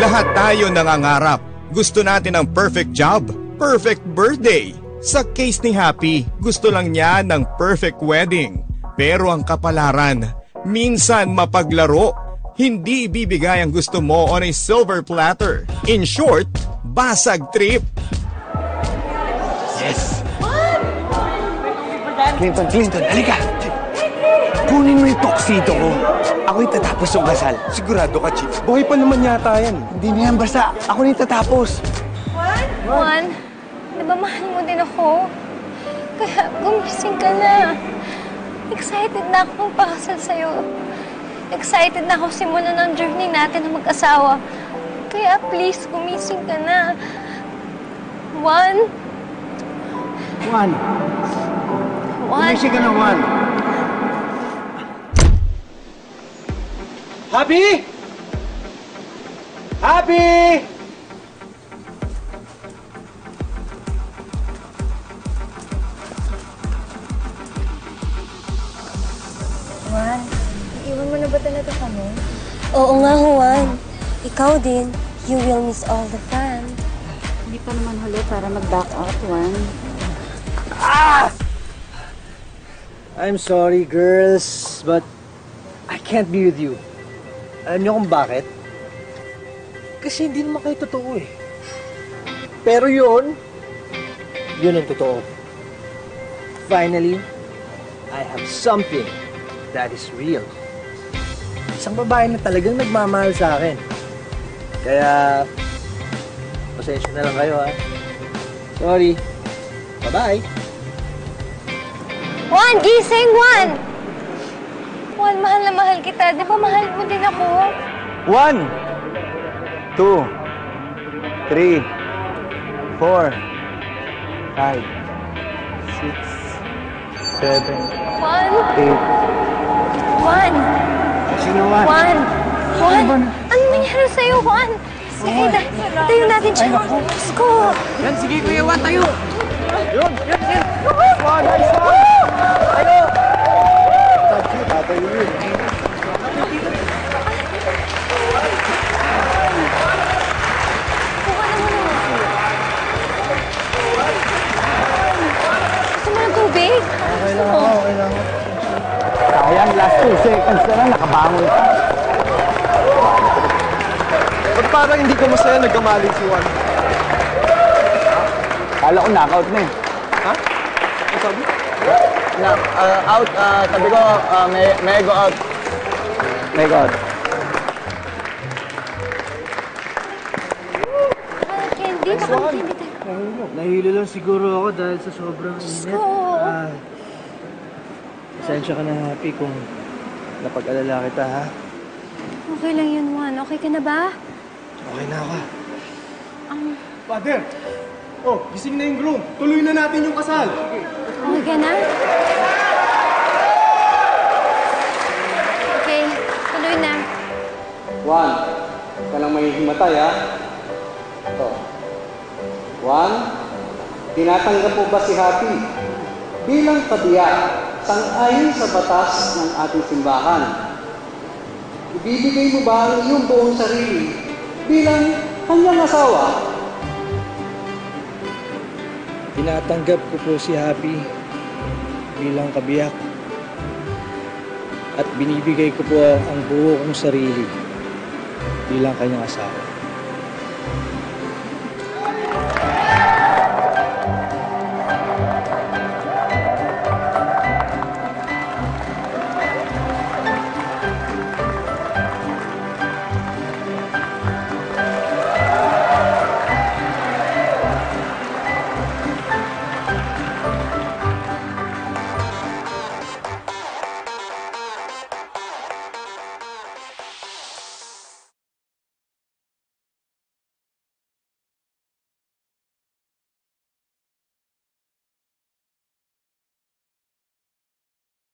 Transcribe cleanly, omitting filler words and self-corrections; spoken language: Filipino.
Lahat tayo nangangarap. Gusto natin ang perfect job, perfect birthday. Sa case ni Happy, gusto lang niya ng perfect wedding. Pero ang kapalaran, minsan mapaglaro. Hindi ibibigay ang gusto mo on a silver platter. In short, basag trip. Yes! Clinton, halika! Kunin mo yung tuxedo ko. Ako'y tatapos yung kasal. Sigurado ka, Chief. Buhay pa naman yata yan. Hindi na yan, basta ako na yung tatapos. Juan, di ba mahal mo din ako? Kaya gumising ka na. Excited na ako magpakasal sa'yo. Excited na ako simulan ng journey natin na mag-asawa. Kaya please, gumising ka na. Juan? Gumising ka na, Juan. Happy! Happy! Juan, iwan mo na ba talaga kami? Oo nga, Juan. Ikaw din. You will miss all the fun. Hindi pa naman huli para mag-back out, Juan. I'm sorry, girls, but I can't be with you. Alam niyo kung bakit? Kasi hindi naman kayo totoo eh. Pero yun ang totoo. Finally, I have something that is real. Isang babae na talagang nagmamahal sa akin. Kaya, pasensya na lang kayo ha. Sorry. Bye-bye. Juan, gising, Juan! Juan, mahal na mahal kita. Di ba mahal mo din ako? 1, 2, 3, 4, 5, 6, 7, Juan? 8. Juan! Sino, Juan? Juan! Ano nangyari sa'yo, Juan? Sige, tayo natin siya. Let's go! Yan, sige Kuya Juan, tayo! Yun! Juan, nice one! Tayo! Tatayo yun. Gusto mo ng tubig? Okay lang ako. Sayang, last 2 seconds na lang, nakabangon ka. Ba't parang hindi ka masaya nagkamali si Juan? Kala ko knockout na eh. Ha? Ano sabi? Out, sabi ko, may go out. May go out. Candy, naka-candy tayo. Nahilo lang siguro ako dahil sa sobrang init. Pasensya ka na, Happy, kung napag-alala kita, ha? Okay lang yun, Juan. Okay ka na ba? Okay na ako. Father! Oh, gising na yung groom. Tuloy na natin yung kasal. Okay ka na? Okay, tuloy na. Juan, ka lang may himatay, ha? Ito. Juan, tinatanggap po ba si Happy bilang kabiyak sang-ayon sa batas ng ating simbahan? Ibibigay mo ba ang iyong buong sarili bilang kanyang asawa? Tinatanggap ko po si Happy bilang kabiyak at binibigay ko po ang buo kong sarili bilang kanyang asawa.